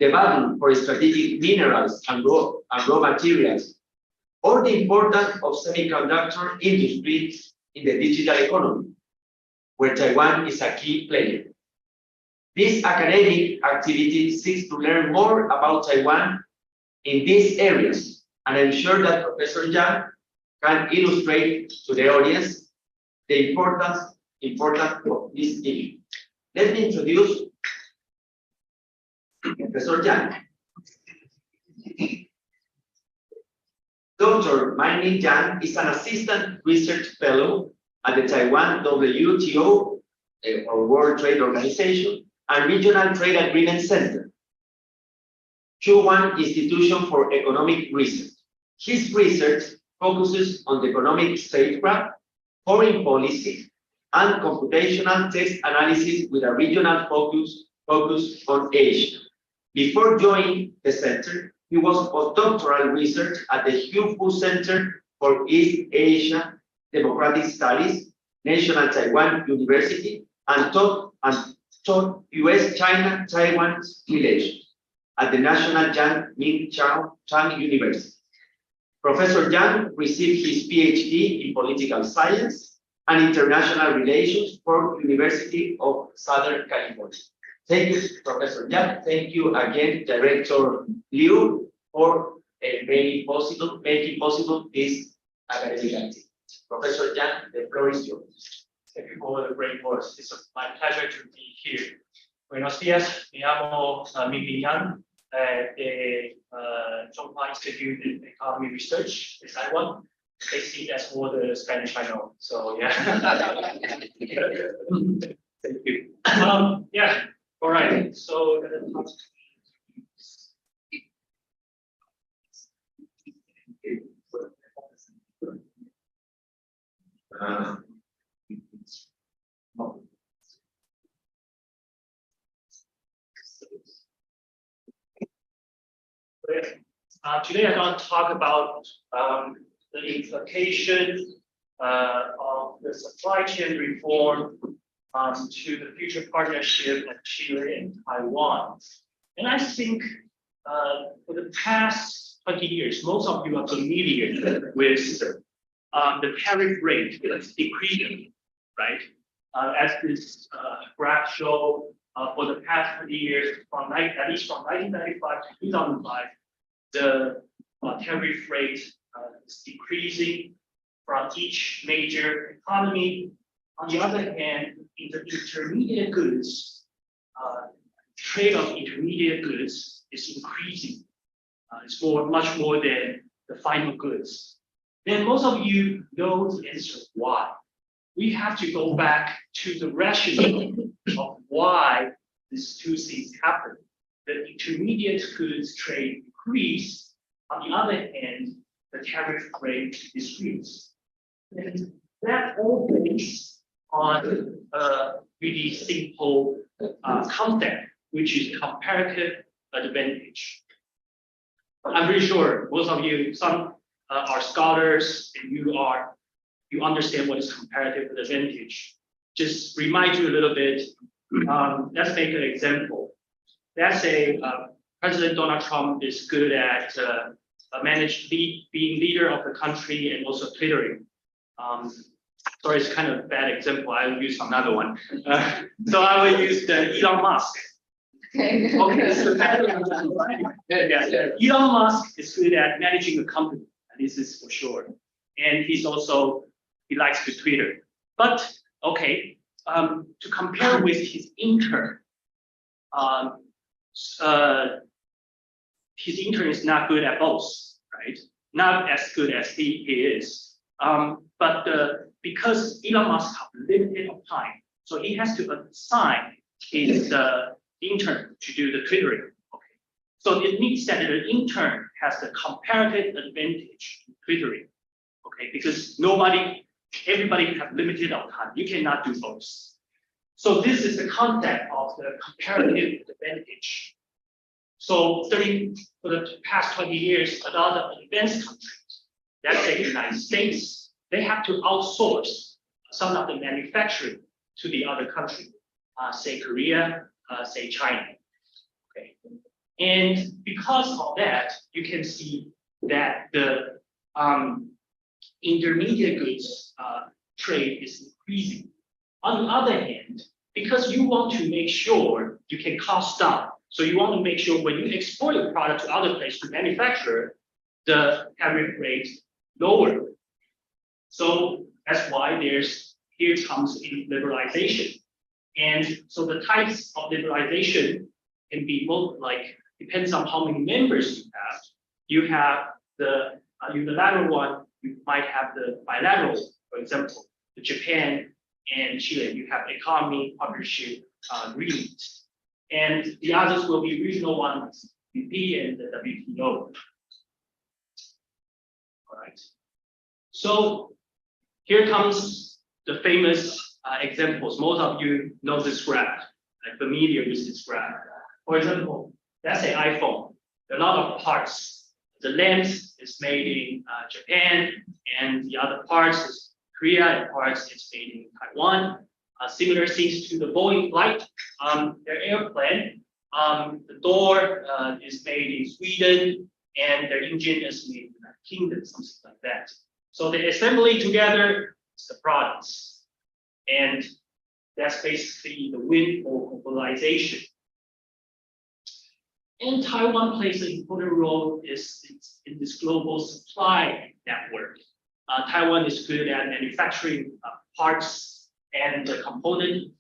the battle for strategic minerals and raw materials, or the importance of semiconductor industry in the digital economy, where Taiwan is a key player. This academic activity seeks to learn more about Taiwan in these areas, and I'm sure that Professor Yang can illustrate to the audience the importance of this issue. Let me introduce Professor Yang. Dr. Mai-Ning Yang is an assistant research fellow at the Taiwan WTO, or World Trade Organization, and Regional Trade Agreement Center, Chuan Institution for Economic Research. His research focuses on the economic statecraft, foreign policy, and computational text analysis with a regional focus on Asia. Before joining the center, he was postdoctoral research at the Hu Fu Center for East Asia Democratic Studies, National Taiwan University, and taught U.S.-China-Taiwan relations at the National Yang Ming Chang University. Professor Yang received his PhD in political science and international relations from University of Southern California. Thank you, Professor Yang. Thank you again, Director Liu, for making possible this academic activity. Professor Yang, the floor is yours. Thank you for the great words. It's my pleasure to be here. Buenos días, me llamo Ming Yang, de Zhonghua Institute of Economy Research in Taiwan. Basically, that's more the Spanish I know. So yeah. Thank you. Yeah. All right. So. Today I'm going to talk about the implication of the supply chain reform to the future partnership of Chile and Taiwan. And I think for the past 20 years, most of you are familiar with the tariff rate that's decreasing, right? As this graph shows, for the past 20 years, at least from 1995 to 2005, the tariff rate is decreasing from each major economy. On the other hand, in the intermediate goods, trade of intermediate goods is increasing. It's much more than the final goods. Then most of you know the answer why. We have to go back to the rationale of why these two things happen. The intermediate goods trade increase. On the other hand, the tariff rate decrease. And that all based on a really simple concept, which is comparative advantage. I'm pretty sure most of you, some are scholars, and you understand what is comparative advantage. Just remind you a little bit. Let's make an example. Let's say President Donald Trump is good at being leader of the country and also twittering. Sorry, it's kind of a bad example. I'll use another one. So I will use Elon Musk. Okay. So Elon Musk is good at managing a company. This is for sure. And he likes to Twitter. But okay, to compare with his intern is not good at both, right? Not as good as he is. But because Elon Musk has limited of time, so he has to assign his intern to do the twittering. Okay, so it means that the intern has the comparative advantage in twittering. Okay, because everybody have limited of time. You cannot do both. So this is the concept of the comparative advantage. So for the past 20 years, a lot of advanced countries, let's say the United States, they have to outsource some of the manufacturing to the other country, say Korea, say China. Okay, And because of that, you can see that the intermediate goods trade is increasing. On the other hand, because you want to make sure you can cost down, so you want to make sure when you export your product to other places to manufacture, the tariff rate lower. So that's why here comes in liberalization. And so the types of liberalization can be both depends on how many members you have. You have the unilateral one, you might have the bilateral, for example, the Japan and Chile, you have economy partnership agreement. And the others will be regional ones, WP and the WTO. All right. So here comes the famous examples. Most of you know this graph, familiar with this graph. For example, that's an iPhone. There are a lot of parts. The lens is made in Japan, and the other parts is Korea, and parts is made in Taiwan. Similar things to the Boeing flight, their airplane. The door is made in Sweden, and their engine is made in the Kingdom, something like that. So the assembly together is the products, and that's basically the win for globalization. And Taiwan plays an important role in this global supply network. Taiwan is good at manufacturing parts and component,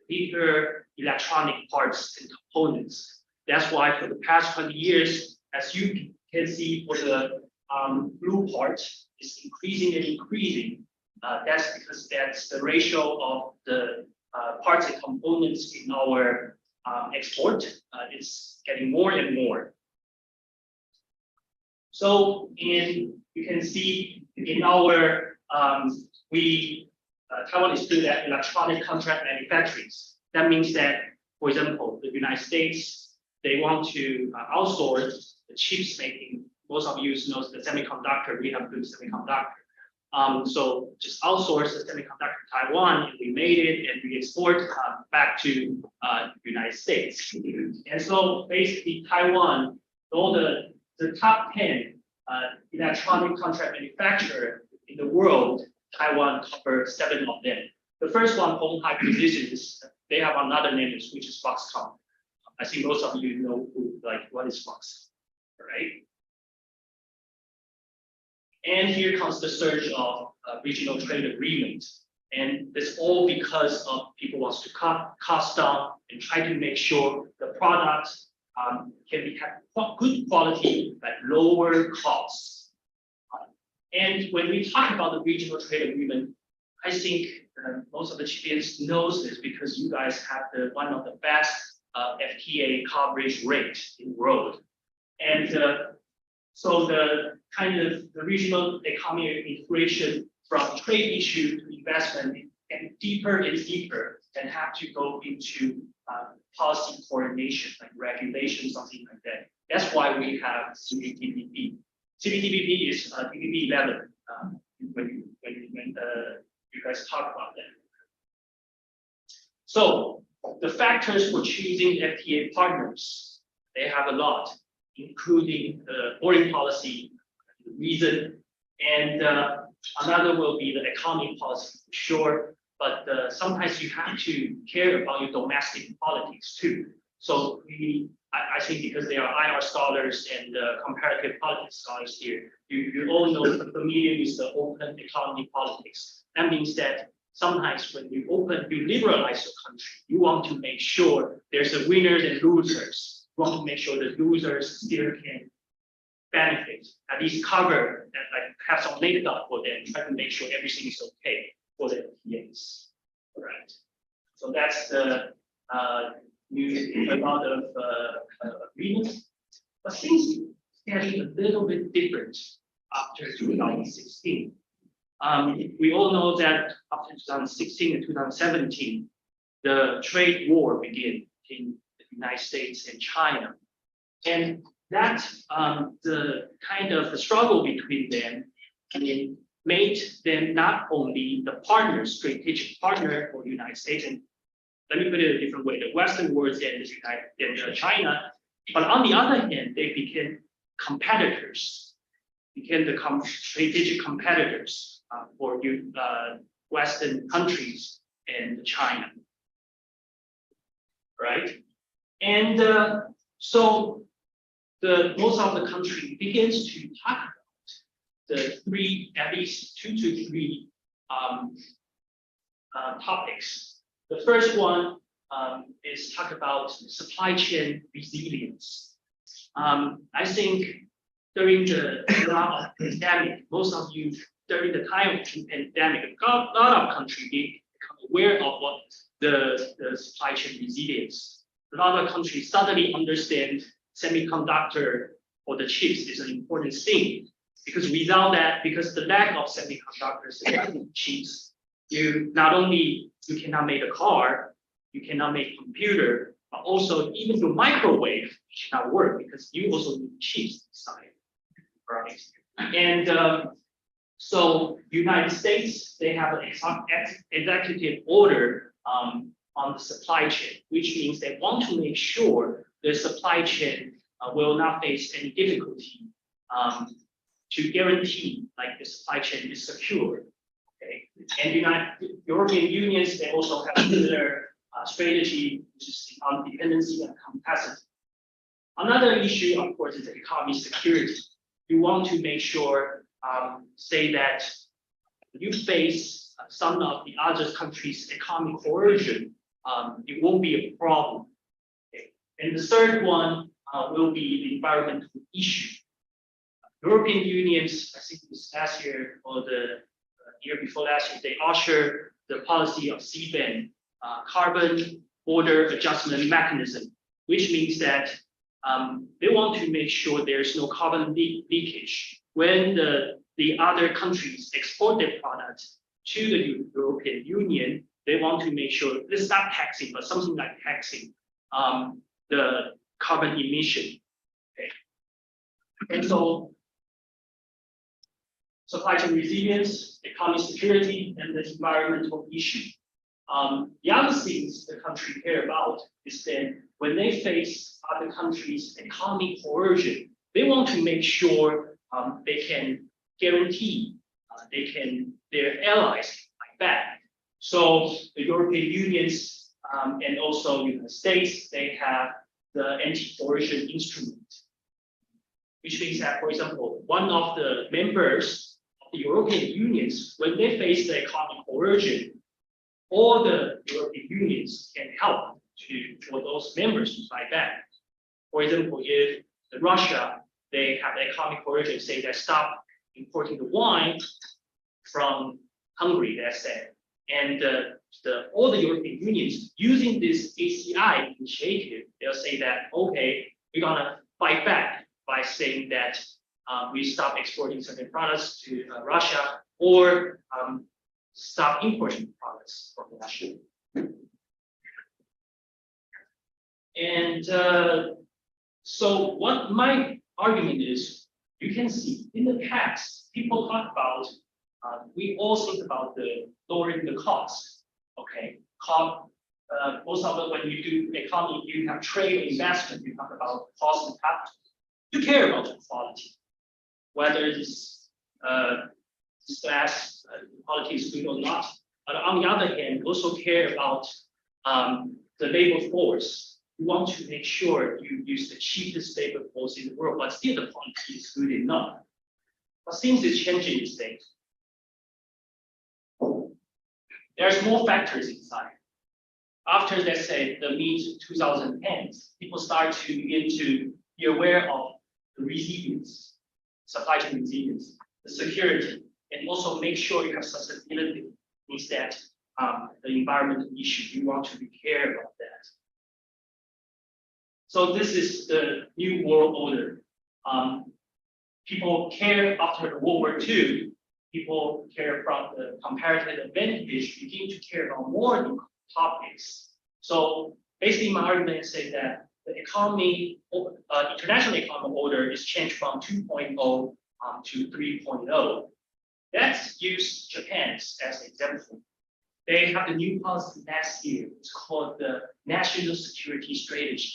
bigger electronic parts and components. That's why for the past 20 years, as you can see for the blue part, is increasing and increasing. That's because that's the ratio of the parts and components in our export is getting more and more. So you can see in our Taiwan is good at electronic contract manufacturing. That means that, for example, the United States, they want to outsource the chips making. Most of you know the semiconductor, we have good semiconductor. So just outsource the semiconductor to Taiwan, and we made it, and we export back to the United States. And so basically Taiwan, all the top 10 electronic contract manufacturer in the world, Taiwan covers 7 of them. The first one, Hong High Precision, they have another name, which is Foxconn. I think most of you know what is Fox, right? And here comes the surge of regional trade agreement. And it's all because of people wants to cut costs down and try to make sure the products can have good quality at lower costs. And when we talk about the regional trade agreement, I think most of the chiefs knows this because you guys have one of the best FTA coverage rate in the world. And so the regional economy integration from trade issue to investment and deeper and deeper and have to go into policy coordination, like regulation, something like that. That's why we have CPTPP. CPTPP is TPP 11 when you guys talk about that. So the factors for choosing FTA partners, they have a lot, including the foreign policy, the reason, and another will be the economic policy for sure. But sometimes you have to care about your domestic politics too. So I think because they are IR scholars and comparative politics scholars here, you all know familiar with the open economy politics. That means that sometimes when you liberalize your country, you want to make sure there's a winners and losers. You want to make sure the losers still can benefit, at least cover and have some leg up for them, try to make sure everything is okay for the FTAs. All right. So that's the a lot of agreements, but things getting a little bit different after 2016. We all know that after 2016 and 2017, the trade war began in the United States and China, and that the kind of the struggle between them made them not only the partner, strategic partner for the United States, and let me put it a different way, the Western world and China, But on the other hand, they became competitors, became the strategic competitors for Western countries and China, right? And so most of the country begins to talk about the at least 2 to 3 topics. The first one is talk about supply chain resilience. I think during the era of pandemic, most of you during the time of the pandemic, a lot of countries become aware of what the supply chain resilience. A lot of countries suddenly understand semiconductor or the chips is an important thing, because without that, because the lack of semiconductors and chips, you cannot make a car, you cannot make a computer, but also even your microwave cannot work because you also need chips inside, right? And so United States, they have an executive order on the supply chain, which means they want to make sure the supply chain will not face any difficulty to guarantee like the supply chain is secure. Okay, and European unions, they also have similar strategy, which is on dependency and capacity. Another issue, of course, is economy security. You want to make sure, say that you face some of the other countries' economic coercion, it won't be a problem. Okay. And the third one will be the environmental issue. European unions, I think it was last year or the year before last year, they ushered the policy of CBAM, carbon border adjustment mechanism, which means that they want to make sure there's no carbon leakage when the other countries export their products to the European Union. They want to make sure this is not taxing, but something like taxing the carbon emission. Okay. And so supply chain resilience, economic security, and the environmental issue. The other things the country care about is that when they face other countries' economic coercion, they want to make sure they can guarantee their allies fight back. So the European unions and also United States, they have the anti-coercion instrument, which means that, for example, one of the members of the European unions, when they face the economic coercion, all the European unions can help for those members to fight back. For example, if Russia, they have the economic coercion, say that stop importing the wine from Hungary, let's say, and all the European unions using this ACI initiative, they'll say that, okay, we're gonna fight back by saying that we stop exporting certain products to Russia, or stop importing products from Russia. And so what my argument is, you can see in the past, people talk about, we all think about the lowering the cost, okay? Most of it, when you do economy, you have trade investment, you talk about cost and capital. You care about the quality, whether this slash quality is good or not. But on the other hand, also care about the labor force. You want to make sure you use the cheapest labor force in the world, but still the quality is good enough. But things is changing these days. There's more factors inside. After, let's say, the mid-2010s, people start to begin to be aware of the resilience, supply chain resilience, the security, and also make sure you have sustainability. Means that the environmental issue, you want to be care about that. So this is the new world order. People care after the World War II. People care from the comparative advantage, begin to care about more topics. So basically, my argument says that the economy, international economic order is changed from 2.0 to 3.0. Let's use Japan as an example. They have the new policy last year. It's called the National Security Strategy.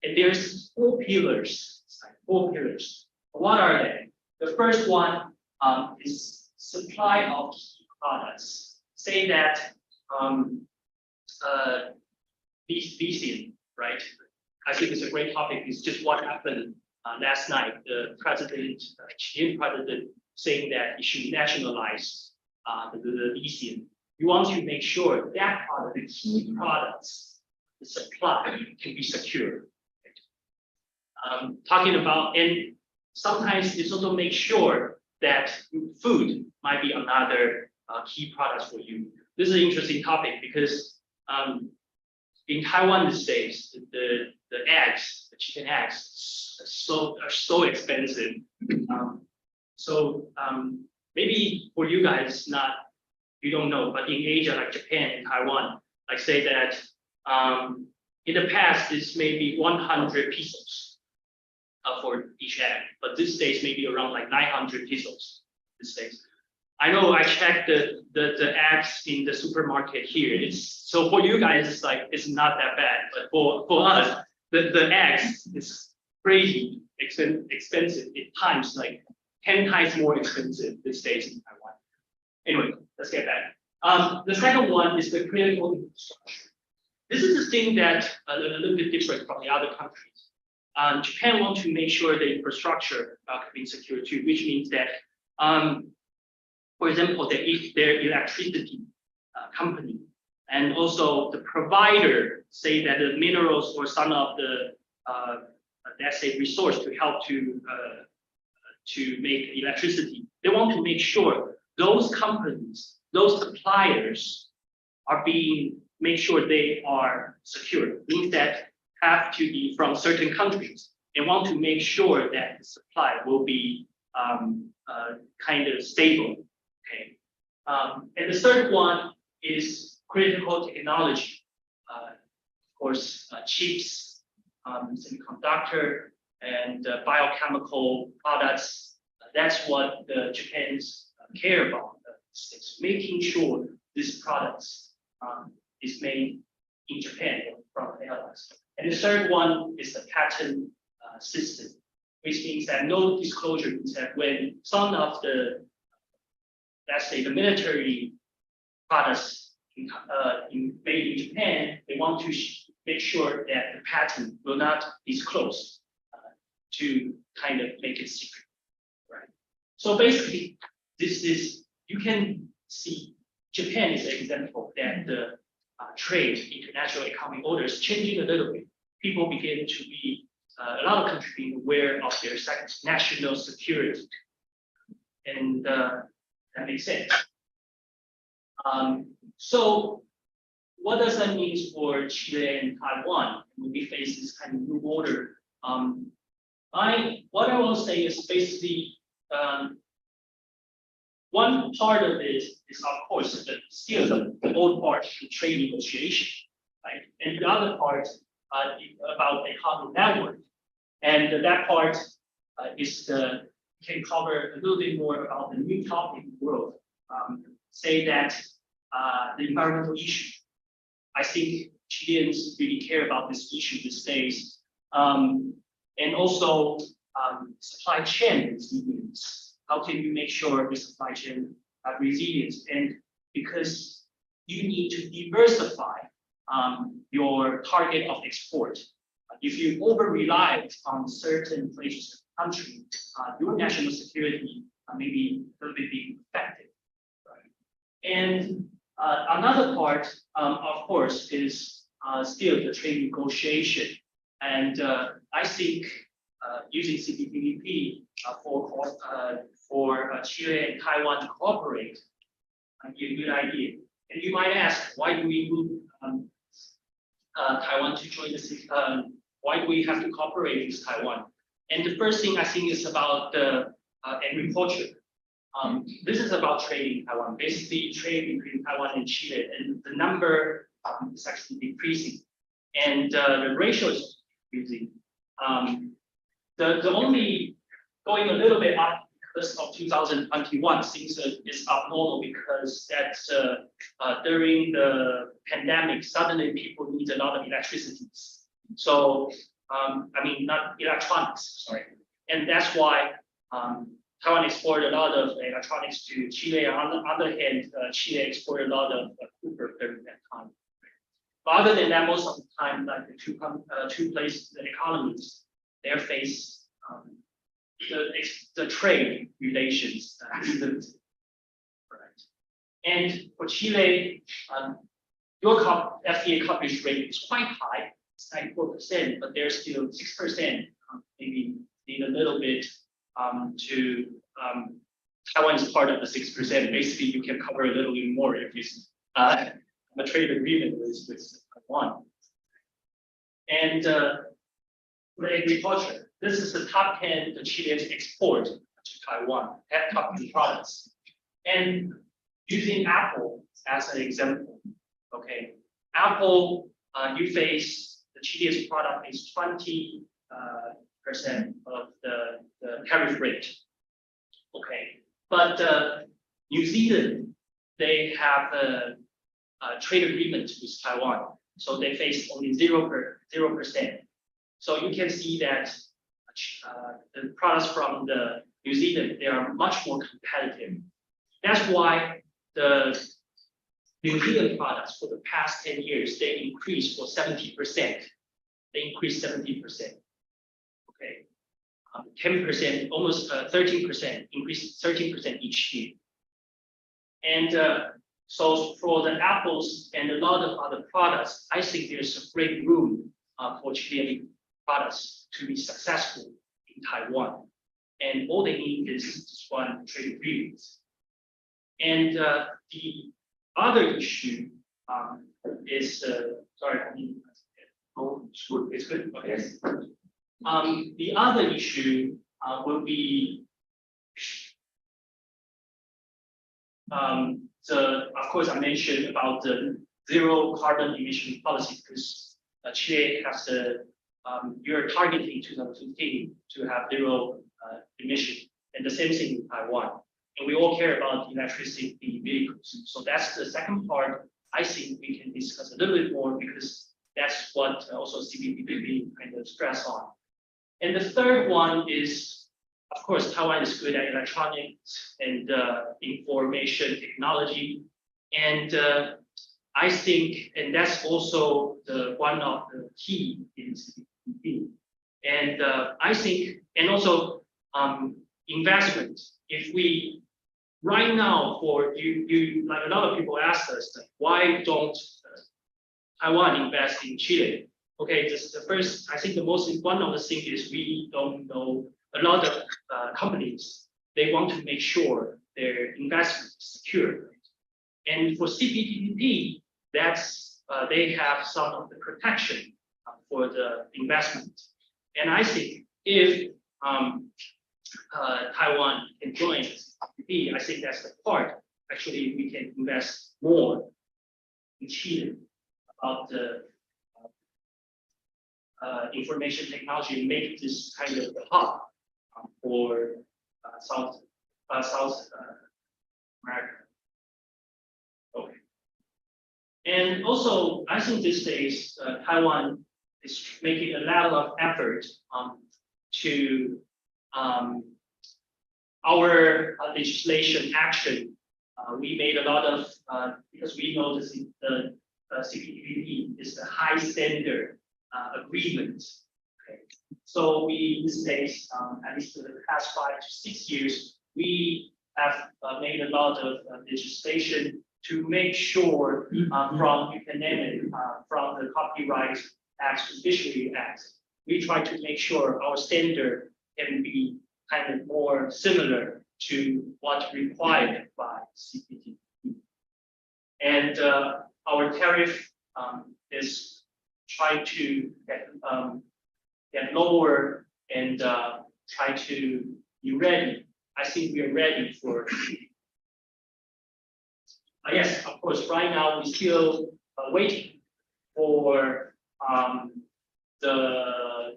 And there's four pillars. Four pillars. What are they? The first one is supply of key products. Say that lithium, right? I think it's a great topic. It's just what happened last night. The president, Chilean president, saying that it should nationalize the lithium. You want to make sure that product, the key products, the supply can be secure. Talking about, and sometimes it's also make sure that food might be another key product for you. This is an interesting topic because in Taiwan these days, the eggs, the chicken eggs, are so expensive. Maybe for you guys, you don't know, but in Asia, like Japan and Taiwan, like say that in the past, it's maybe 100 pesos for each egg, but these days maybe around like 900 pesos these days. I know I checked the eggs in the supermarket here. So for you guys, it's not that bad, but for us, the eggs is crazy expensive. At times like 10 times more expensive these days in Taiwan. Anyway, let's get back. The second one is the critical infrastructure. This is the thing that a little bit different from the other countries. Japan wants to make sure the infrastructure can be secure too, which means that, for example, their electricity company and also the provider say that the minerals or some of the let's say resource to help to make electricity. They want to make sure those companies, those suppliers are make sure they are secure. Means that have to be from certain countries and want to make sure that the supply will be kind of stable. Okay. And the third one is critical technology. Of course, chips, semiconductor, and biochemical products. That's what the Japanese care about. It's making sure these products is made in Japan from airlines. And the third one is the patent system, which means that no disclosure means that when some of the, let's say, the military products made in Japan, they want to make sure that the patent will not disclose to kind of make it secret, right? So basically, you can see Japan is an example that the trade, international economic order is changing a little bit. People begin to be, a lot of countries being aware of their national security. And that makes sense. So what does that mean for Chile and Taiwan when we face this kind of new order? What I will say is basically, one part of it is of course still the old part, the trade negotiation, right? And the other part about the economic network, and that part can cover a little bit more about the new topic world. Say that the environmental issue. I think Chileans really care about this issue these days, and also supply chain resilience. How can you make sure the supply chain have resilience? And because you need to diversify your target of export. If you over-rely on certain places of the country, your national security may be a little bit being affected. Right? And another part, of course, is still the trade negotiation. And I think using CPTPP for Chile and Taiwan to cooperate might be a good idea. And you might ask, why do we move Taiwan to join the why do we have to cooperate with Taiwan? And the first thing I think is about the agriculture. This is about trade in Taiwan, basically trade between Taiwan and Chile, and the number is actually decreasing, and the ratio is increasing. The only going a little bit up because of 2021 things is abnormal because that's during the pandemic, suddenly people need a lot of electricity. So I mean, not electronics, sorry. And that's why Taiwan exported a lot of electronics to Chile. On the other hand, Chile exported a lot of copper during that time. But other than that, most of the time, like the two places, the economies, they face the trade relations. Right. And for Chile, your FTA coverage rate is quite high, it's 94%, but there's still 6%, maybe need a little bit to Taiwan is part of the 6%. Basically, you can cover a little bit more if it's a trade agreement with Taiwan. And for agriculture, this is the top 10 the Chileans export to Taiwan, top 10 products. And using Apple as an example, okay, Apple, you face the Chile's product is 20% of the tariff rate, okay. But New Zealand, they have a trade agreement with Taiwan, so they face only 0%. So you can see that the products from the New Zealand, they are much more competitive. That's why the New Zealand products for the past 10 years, they increased for 70%. They increased 70%. Okay. 10%, almost 13%, increased 13% each year. And so for the apples and a lot of other products, I think there's a great room for Chilean products to be successful in Taiwan. And all they need is just one trade agreement. And the other issue is, sorry, I mean, oh, it's good. It's good. Okay. The other issue will be of course, I mentioned about the zero carbon emission policy because Chile has you're targeting 2015 to have zero emission, and the same thing in Taiwan. And we all care about electricity vehicles. So that's the second part. I think we can discuss a little bit more because that's what also CPTPP kind of stress on. And the third one is, of course, Taiwan is good at electronics and information technology. And I think, and that's also one of the key in CPTPP. And I think, and also investment. If we right now, for you like a lot of people ask us, like, why don't Taiwan invest in Chile? Okay, this is the first. I think the most one of the things is we don't know a lot of companies. They want to make sure their investment is secure. And for CPTPP, that's they have some of the protection for the investment. And I think if Taiwan can join CPTPP, I think that's the part. Actually, we can invest more in Chile about the information technology and make this kind of the hub for South America. Okay. And also, I think these days Taiwan is making a lot of effort to our legislation action. We made a lot of because we know the CPTPP is a high standard agreement. Okay. So we these days, at least for the past 5 to 6 years, we have made a lot of legislation to make sure from you can name it from the Copyright Act to Fishery Act, we try to make sure our standard can be kind of more similar to what's required by CPTPP. And our tariff is trying to get lower and try to be ready. I think we are ready for. Yes, of course. Right now we still waiting for the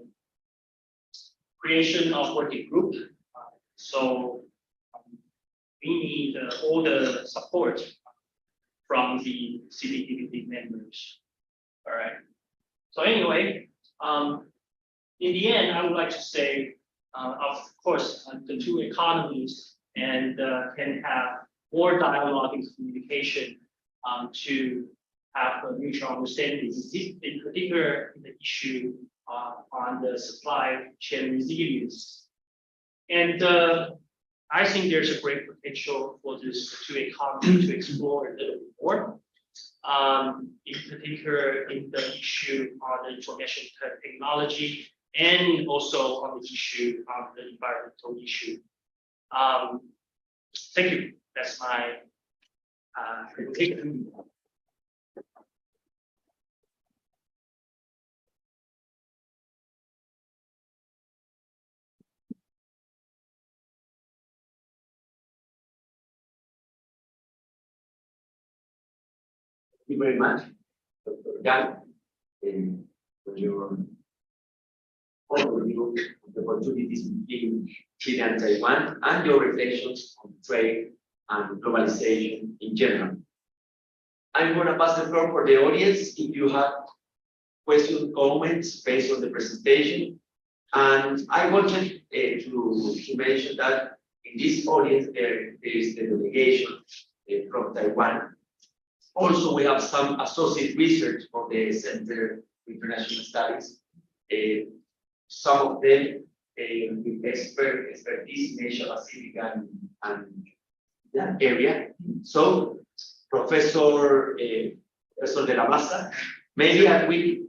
creation of working group. So we need all the support from the CPTPP members. All right. So anyway, in the end, I would like to say, of course, the two economies and can have more dialogue and communication to have a mutual understanding, in particular the issue on the supply chain resilience. And I think there's a great potential for this two economies to explore a little bit more. In particular, in the issue on the information technology and also on the issue of the environmental issue. Thank you. That's my presentation. Thank you very much, Dr. Yang, for your overview of the opportunities between Chile and Taiwan and your reflections on trade and globalization in general. I'm going to pass the floor for the audience if you have questions, comments based on the presentation. And I wanted to mention that in this audience there is the delegation from Taiwan. Also, we have some associate research from the Center for International Studies. Some of them with expertise in Asia Pacific and that area. So, Professor De La Maza, maybe a quick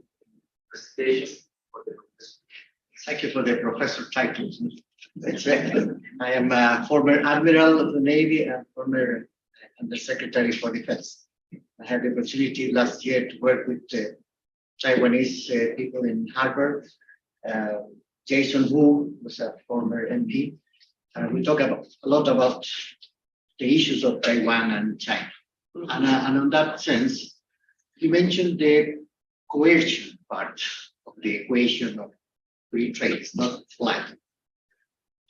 presentation for the professor. Thank you for the professor title. I am a former admiral of the Navy and former undersecretary for defense. I had the opportunity last year to work with Taiwanese people in Harvard. Jason Wu was a former MP. We talk a lot about the issues of Taiwan and China. And on that sense, you mentioned the coercion part of the equation of free trade. It's not flat.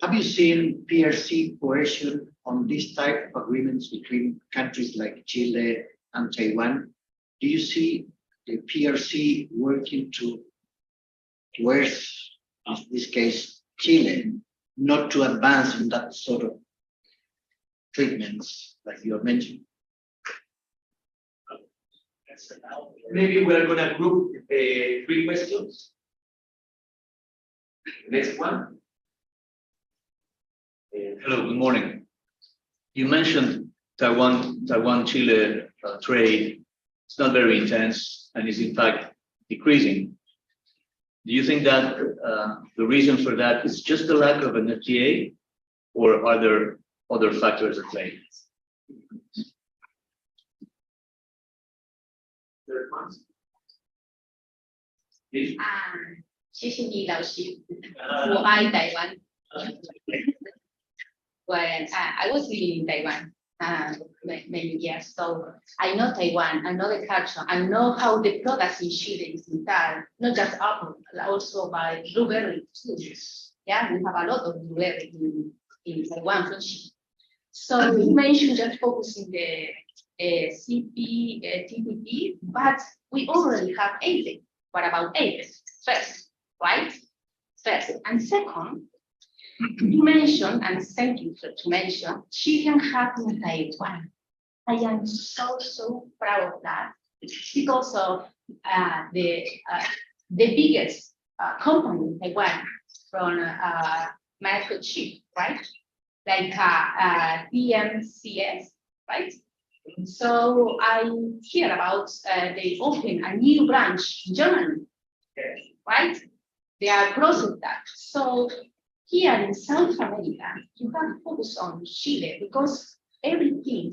Have you seen PRC coercion on this type of agreements between countries like Chile and Taiwan? Do you see the PRC working to coerce, in this case, Chile, not to advance in that sort of treatments like you mentioned? Maybe we're going to group 3 questions. Next one. Hello, good morning. You mentioned Taiwan-Chile trade. It's not very intense and is in fact decreasing. Do you think that the reason for that is just the lack of an FTA, or are there other factors at play? Third one. 谢谢你老师，我爱台湾。When I was living in Taiwan many years, so I know Taiwan, I know the culture, I know how the products in Chile is entire, not just apple, but also by blueberry too. Yeah, we have a lot of blueberry in Taiwan from Chile. So you mentioned just focusing the TPP, but we already have APEC. What about APEC? First, right? First, and second, you mentioned, and thank you to mention, Chilean hub in Taiwan. I am so proud of that because of the biggest company in Taiwan from microchip, right? Like DMCS, right? So I hear about they open a new branch in Germany, right? They are processing that. So here in South America, you have focus on Chile because everything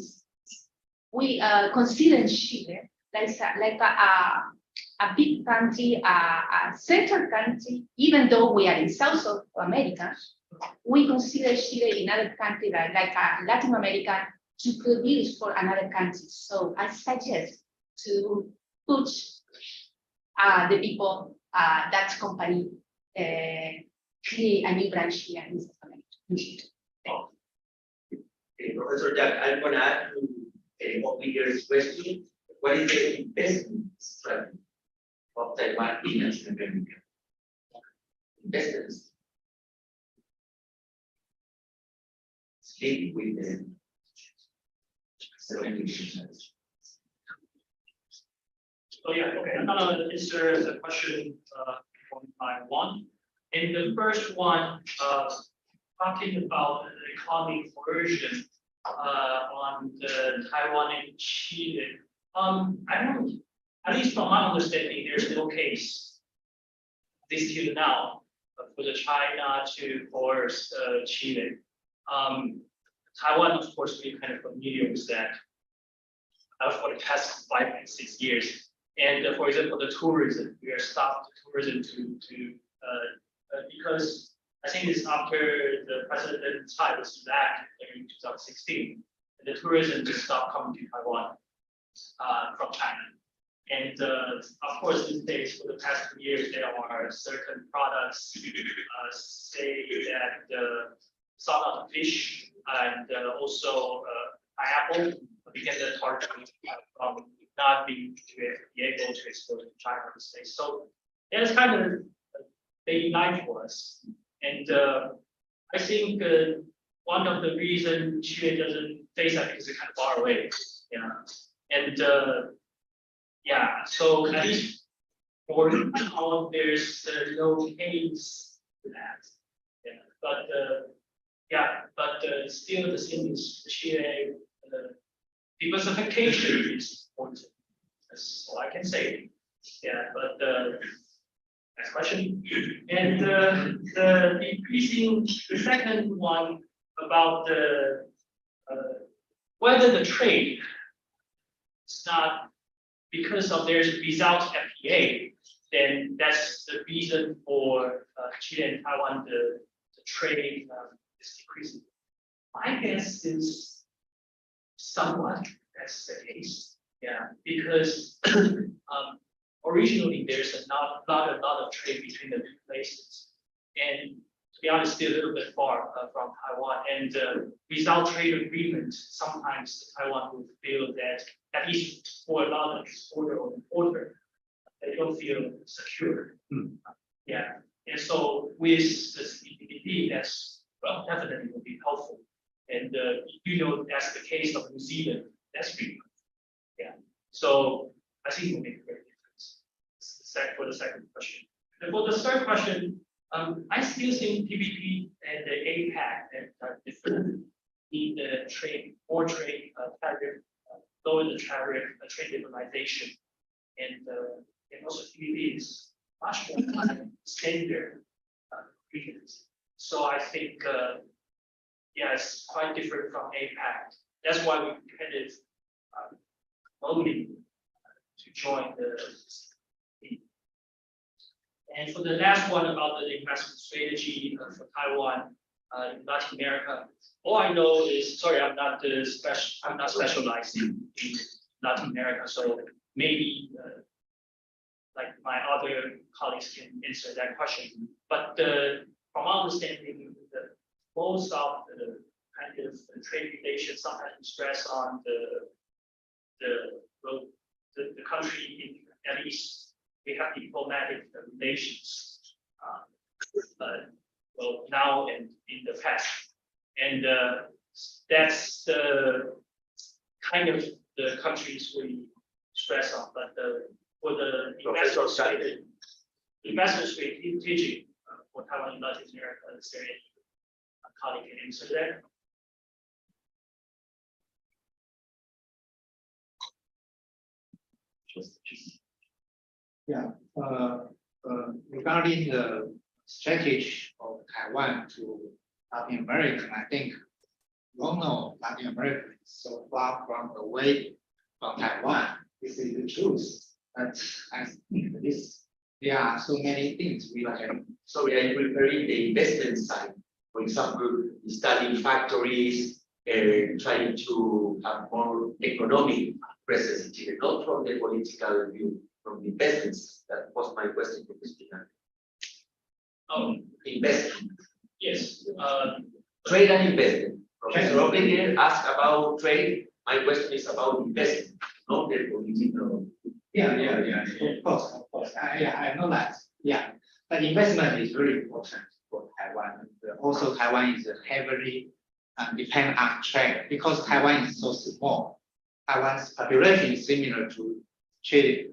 we consider Chile like a big country, a central country, even though we are in South of America, we consider Chile in other countries like Latin America to produce for another country. So I suggest to put the people, that company, create a new branch here in South America. Professor Jack, I'm going to add to what Peter's question. What is the investment strategy of Taiwan in Latin America? investments linked with the certifications. So yeah, okay, I'm gonna answer the question one by one. In the first one, talking about the economic coercion on the Taiwan and Chile. I don't, at least from my understanding, there's no case this till now for the China to coerce Chile. Taiwan, of course, we're kind of familiar with that for the past 5 and 6 years. And for example, the tourism, we are stopped tourism to because I think it's after the President Tsai was elected in 2016, and the tourism just stopped coming to Taiwan from China. And of course, these days, for the past 2 years, there are certain products say that the salted fish and also pineapple begin to target from not being able to export to China these days. So that's kind of a big line for us. And I think one of the reasons Chile doesn't face that because it's kind of far away. Yeah. And yeah, so at least for now, there's no case for that. Yeah. But still the thing is Chile diversification is important. That's all I can say. Yeah, but next question. And the increasing, the second one about the whether the trade is not because of there's without FTA, then that's the reason for Chile and Taiwan the trade is decreasing. My guess is somewhat that's the case. Yeah, because originally there's not a lot of trade between the two places, and to be honest, still a little bit far from Taiwan. And without trade agreement, sometimes Taiwan will feel that at least for a lot of exporter or importer, they don't feel secure. Yeah, and so with this EPP, that's well definitely will be helpful. And that's the case of New Zealand. That's really good. Yeah. So I think it will make a great difference. For the second question. And for the third question, I still think PPP and the APEC are different in the trade or trade tariff, lower the tariff, trade liberalization, and also PPP is much more standard agreements. So I think yeah, it's quite different from APEC. That's why we headed voting to join the. And for the last one about the investment strategy for Taiwan in Latin America, all I know is sorry, I'm not specialized in Latin America, so maybe like my other colleagues can answer that question. But from my understanding, most of the kind of trade relations sometimes stress on the country, at least we have diplomatic relations, well, now and in the past. And that's the kind of the countries we stress on. But for the investment strategy for Taiwan and Latin America, is there any colleague can answer that? Yeah, regarding the strategy of Taiwan to Latin America, I think we all know Latin America is so far from away from Taiwan. This is the truth. But I think there are so many things we can. So we are preparing the investment side. For example, studying factories, trying to have more economic presence in Chile, not from the political view, from the investments. That was my question for Christina. Investment. Yes. Trade and investment. Professor Oppinger asked about trade. My question is about investment, not the political. Yeah. Of course. I know that. Yeah. But investment is very important for Taiwan. And also, Taiwan is heavily depend on trade because Taiwan is so small. Taiwan's population is similar to Chile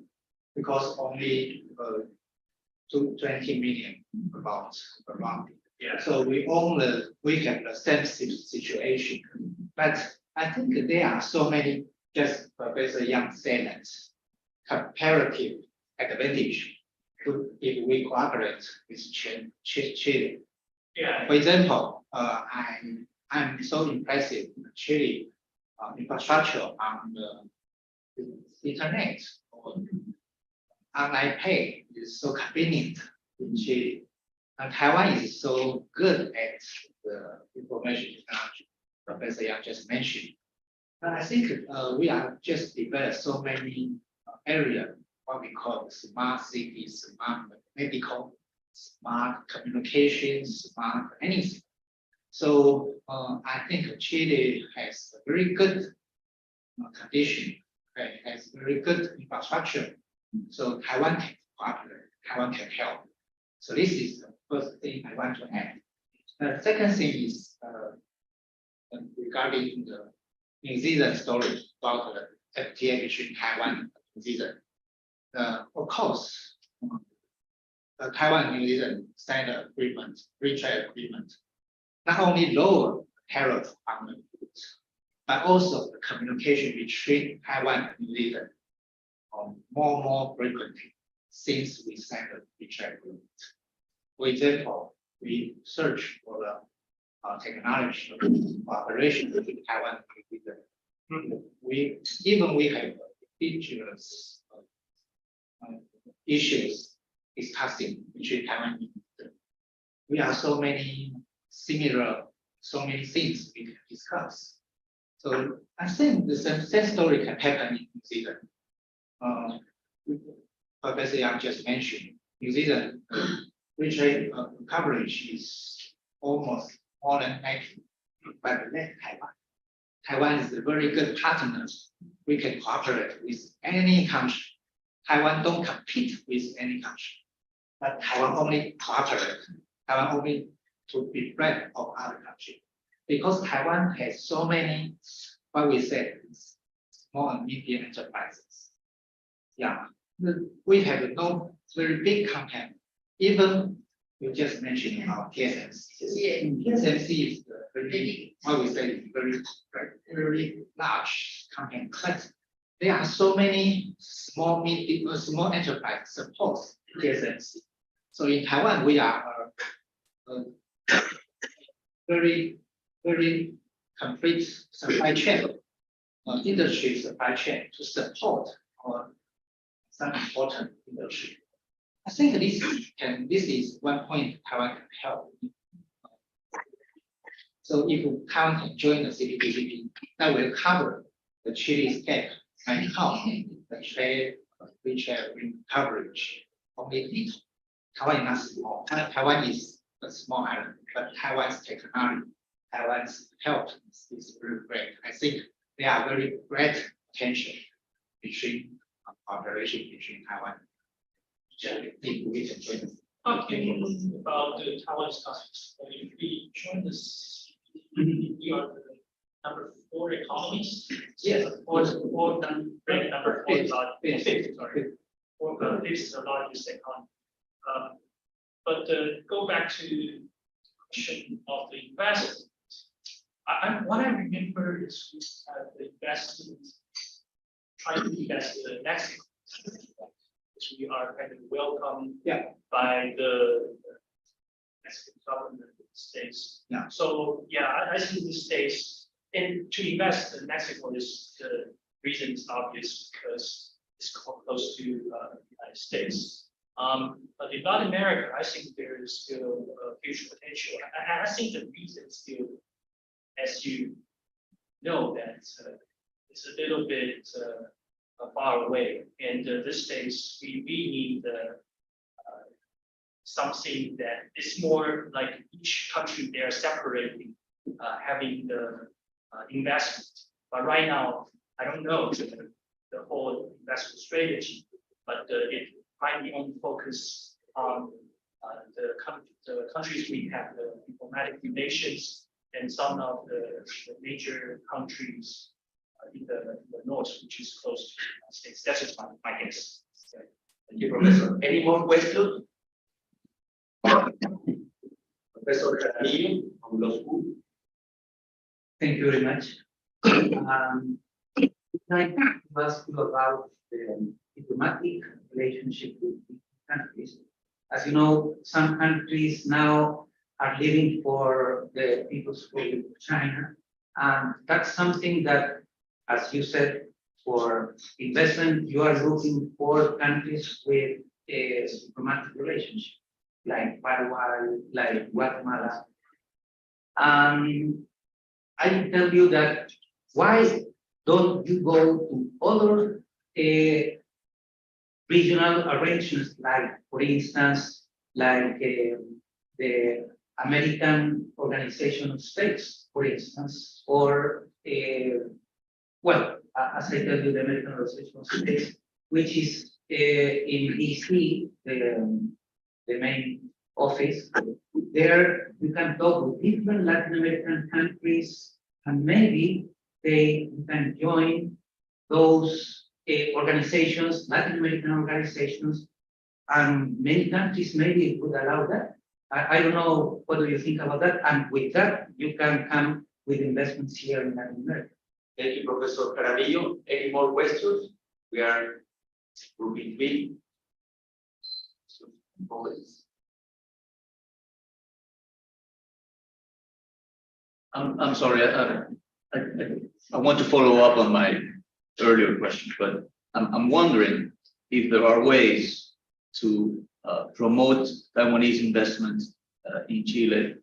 because only 20 million about around. Yeah. So we have the same situation. But I think there are so many, just Professor Yang said that, comparative advantage if we cooperate with Chile. Yeah. For example, I'm so impressed with Chile infrastructure on the internet or online pay is so convenient in Chile. And Taiwan is so good at the information technology, Professor Yang just mentioned. But I think we are just developed so many areas, what we call smart cities, smart medical, smart communications, smart anything. So I think Chile has a very good condition, okay, has very good infrastructure. So Taiwan can cooperate, Taiwan can help. So this is the first thing I want to add. The second thing is regarding the New Zealand story about the FTA between Taiwan and New Zealand. Of course, Taiwan and New Zealand signed an agreement, free trade agreement, not only lower tariff on the goods, but also the communication between Taiwan and New Zealand more frequently since we signed the free trade agreement. For example, we search for the technology cooperation between Taiwan and New Zealand. We have indigenous issues discussing between Taiwan and New Zealand. We are so many similar, so many things we can discuss. So I think the same story can happen in New Zealand. Professor Yang just mentioned, New Zealand free trade coverage is almost more than 90, but less Taiwan. Taiwan is a very good partner. We can cooperate with any country. Taiwan don't compete with any country, but Taiwan only cooperate. Taiwan only to be friend of other country. Because Taiwan has so many, what we say, small and medium enterprises. Yeah, we have no very big company. Even you just mentioned about TSMC. TSMC is very, what we say, very large company. But there are so many small enterprise support TSMC. So in Taiwan, we are very complete supply chain, industry supply chain to support some important industry. I think this is one point Taiwan can help. So if Taiwan can join the CPTPP, that will cover the Chile's gap and how the free trade coverage only little. Taiwan is not small. Taiwan is a small island, but Taiwan's technology, Taiwan's help is very great. I think there are very great potential between cooperation between Taiwan. If we can join them. Talking about the Taiwan discussions, if we join this, we are the number 4 economies. Yes. Or rank number 4 is fifth, sorry. Or fifth is the largest economy. But go back to the question of the investment. What I remember is we have the investment, trying to invest in Mexico, which we are kind of welcomed by the Mexican government of the States. Yeah. So yeah, I see the States, and to invest in Mexico is the reason is obvious because it's close to the United States. But in Latin America, I think there is still a huge potential. I think the reason still, as you know, that it's a little bit far away, and this days we need something that is more like each country they are separating, having the investment. But right now, I don't know the whole investment strategy, but it might be only focused on the countries we have the diplomatic relations and some of the major countries in the north, which is close to the United States. That's just my guess. Thank you, Professor. Any more questions? Professor Jaramillo from Law School. Thank you very much. I'd like to ask you about the diplomatic relationship with countries. As you know, some countries now are living for the People's Republic of China. And that's something that, as you said, for investment, you are looking for countries with a diplomatic relationship, like Paraguay, like Guatemala. I tell you that why don't you go to other regional arrangements, like, for instance, like the American Organization of States, for instance, or well, as I tell you, the American Organization of States, which is in DC, the main office. There you can talk with different Latin American countries, and maybe you can join those organizations, Latin American organizations, and many countries maybe would allow that. I don't know what do you think about that, and with that you can come with investments here in Latin America. Thank you, Professor Jaramillo. Any more questions? We are grouping three. I'm sorry, I want to follow up on my earlier question, but I'm wondering if there are ways to promote Taiwanese investment in Chile,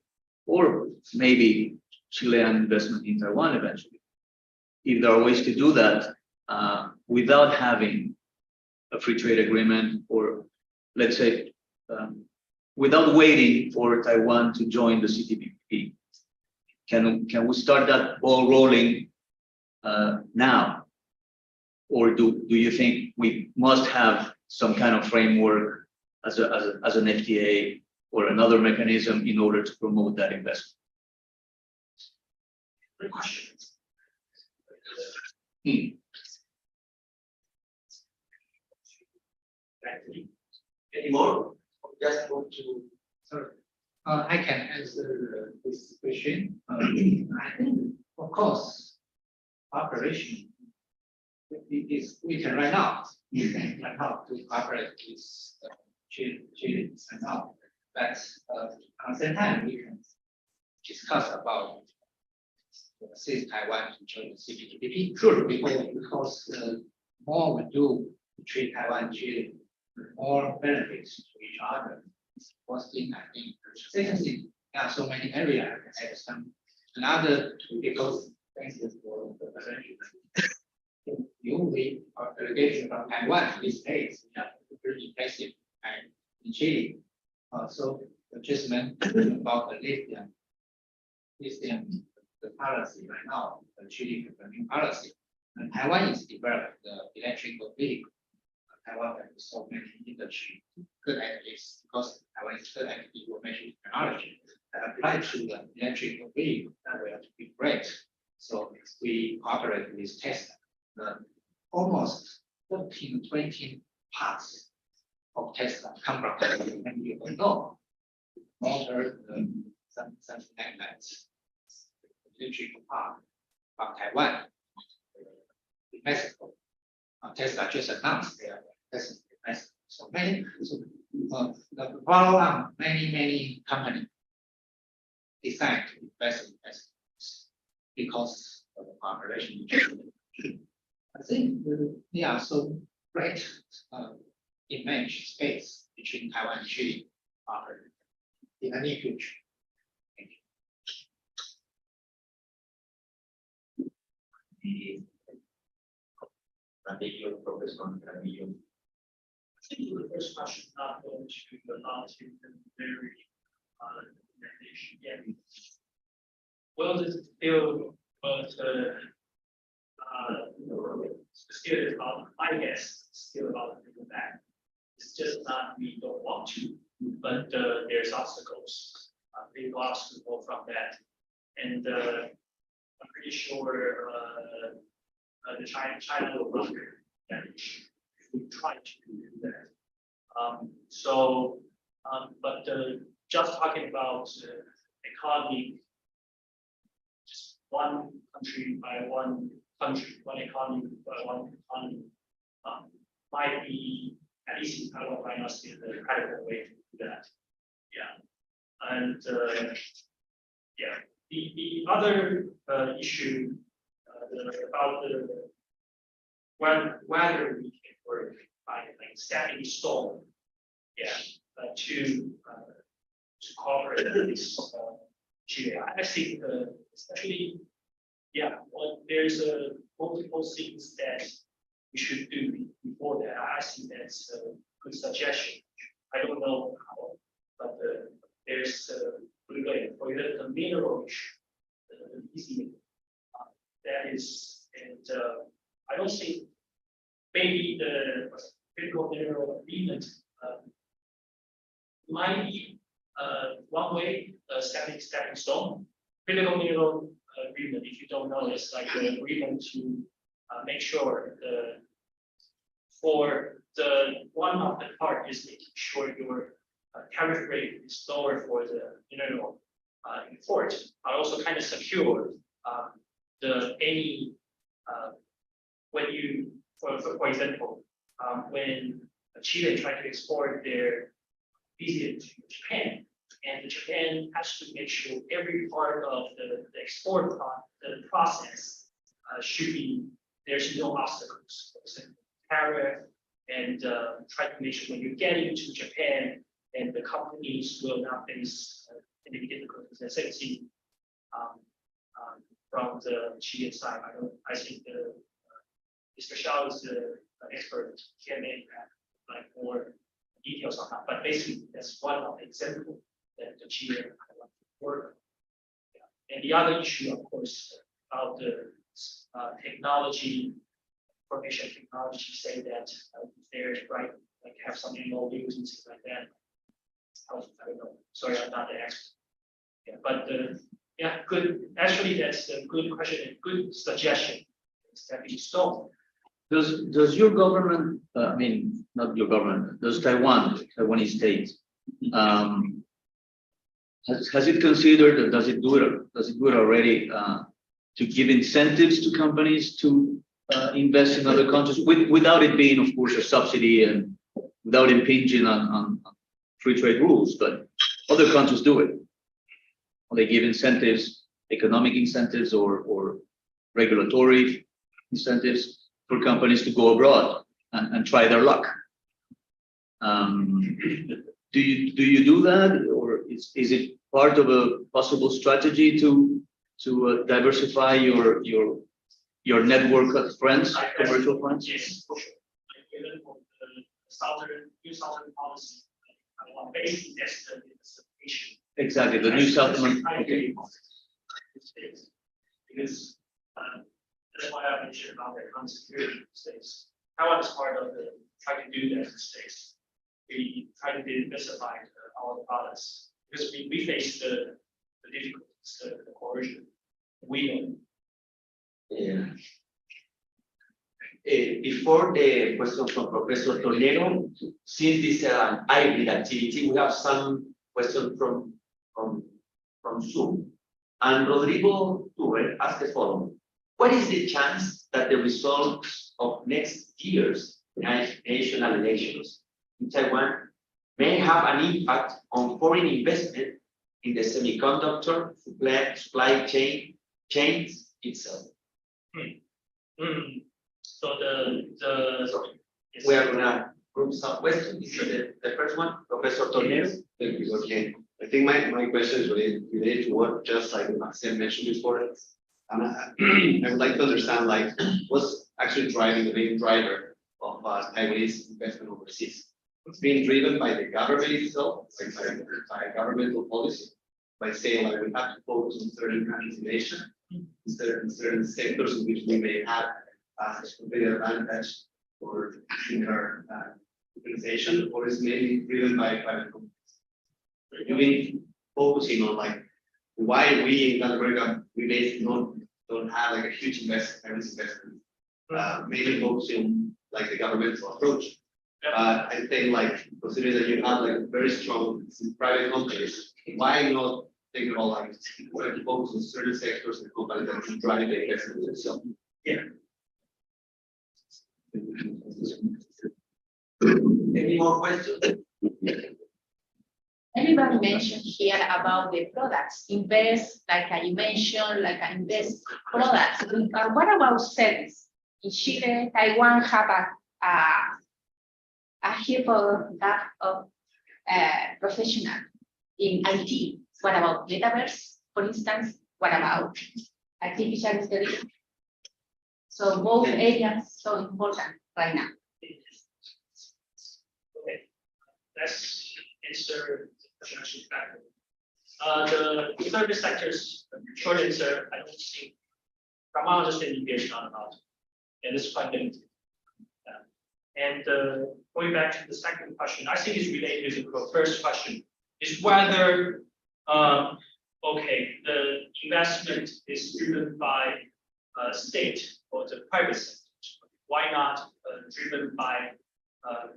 or maybe Chilean investment in Taiwan eventually. If there are ways to do that without having a free trade agreement, or let's say without waiting for Taiwan to join the CTPP. Can we start that ball rolling now? Or do you think we must have some kind of framework as an FTA or another mechanism in order to promote that investment? Good question. Any more? Just go to. Sorry. I can answer this question. I think, of course, cooperation we can right now. We can right now to cooperate with Chile right now. But at the same time, we can discuss about since Taiwan to join the CPTPP. Sure, because more we do between Taiwan and Chile, more benefits to each other. First thing, I think. Second thing, there are so many areas. I have some another because thanks for the presentation. The only delegation from Taiwan these days, we have very impressive and in Chile. So the gentleman about the lithium, the policy right now, the Chile the new policy, and Taiwan is developed the electrical vehicle. Taiwan has so many industry good at this because Taiwan is good at information technology that apply to the electrical vehicle that will be great. So we cooperate with Tesla. Almost 14, 20 parts of Tesla come from Taiwan, and you will know motor, some magnets, electrical part from Taiwan, in Mexico. Tesla just announced their business in Mexico. So many, the follow on many companies decide to invest in Mexico because of the cooperation. I think there are so great image space between Taiwan and Chile in the near future. Thank you. Professor Jaramillo. I think the first question is not going to allow to the very recommendation yet. Well, this still still about, I guess, still about the back. It's just not we don't want to, but there's obstacles, big obstacle from that. And I'm pretty sure the China will block that issue if we try to do that. But just talking about economy, just one country by one country, one economy by one economy, might be, at least in Taiwan, might not be the credible way to do that. Yeah. And yeah, the other issue about the whether we can work by like stepping stone, yeah, to cooperate with this Chile. I think especially, yeah, well, there's multiple things that we should do before that. I think that's a good suggestion. I don't know how, but there's for the mineral issue, easy. That is, and I don't think maybe the critical mineral agreement might be one way, stepping stone. Critical mineral agreement, if you don't know, it's like an agreement to make sure for the one of the part is making sure your tariff rate is lower for the mineral import, but also kind of secure any when you for example when Chile tried to export their business to Japan, and Japan has to make sure every part of the export the process should be, there's no obstacles, for example, tariff, and try to make sure when you get into Japan and the companies will not face any difficulties. And same thing from the Chilean side. I think Mr. Shao is the expert. He can make like more details on that. But basically, that's one of the examples that the Chile work. Yeah. And the other issue, of course, about the technology, information technology, say that there's right, like have some MOUs and things like that. I don't know. Sorry, I'm not the expert. Yeah, but yeah, good. Actually, that's a good question and good suggestion. Stepping stone. Does your government, I mean, not your government, does Taiwanese state, has it considered, or does it do it already, to give incentives to companies to invest in other countries without it being, of course, a subsidy and without impinging on free trade rules, but other countries do it. They give incentives, economic incentives or regulatory incentives for companies to go abroad and try their luck. Do you do that, or is it part of a possible strategy to diversify your network of friends, commercial friends? Yes, for sure. Like even for the New Southern policy, basically that's the issue. Exactly, the New Southern. Okay. Because that's why I mentioned about the economic security states. Taiwan is part of the trying to do that in states. We try to diversify our products because we face the difficulties, the coercion. We know. Yeah. Before the question from Professor Toledo, since this is an hybrid activity, we have some questions from Zoom. And Rodrigo Tuber asked the following: what is the chance that the results of next year's national elections in Taiwan may have an impact on foreign investment in the semiconductor supply chains itself? So we are gonna group some questions. So the first one, Professor Toledo. Thank you. Okay. I think my question is related to what just like Maxim mentioned before. And I would like to understand like what's actually driving the main driver of Taiwanese investment overseas. It's being driven by the government itself, like by governmental policy, by saying like we have to focus on certain countries in Asia, certain sectors in which we may have a competitive advantage or in our organization, or is mainly driven by private companies. you've been focusing on like why we in Latin America, we basically don't have like a huge investment, mainly focusing like the government's approach. I think like considering that you have like very strong private companies, why not think about like where to focus on certain sectors and companies that can drive the investment itself? Any more questions? Everybody mentioned here about the products, invest, like you mentioned, like invest products. But what about service? In Chile, Taiwan have a heap of that of professional in IT. What about metaverse, for instance? What about artificial intelligence? So both areas so important right now. Okay, let's answer the question back. The service sectors, short answer, I don't think, from my understanding, there's not about, and it's quite limited. And going back to the second question, I think it's related to the first question, is whether, okay, the investment is driven by state or the private sector. Why not driven by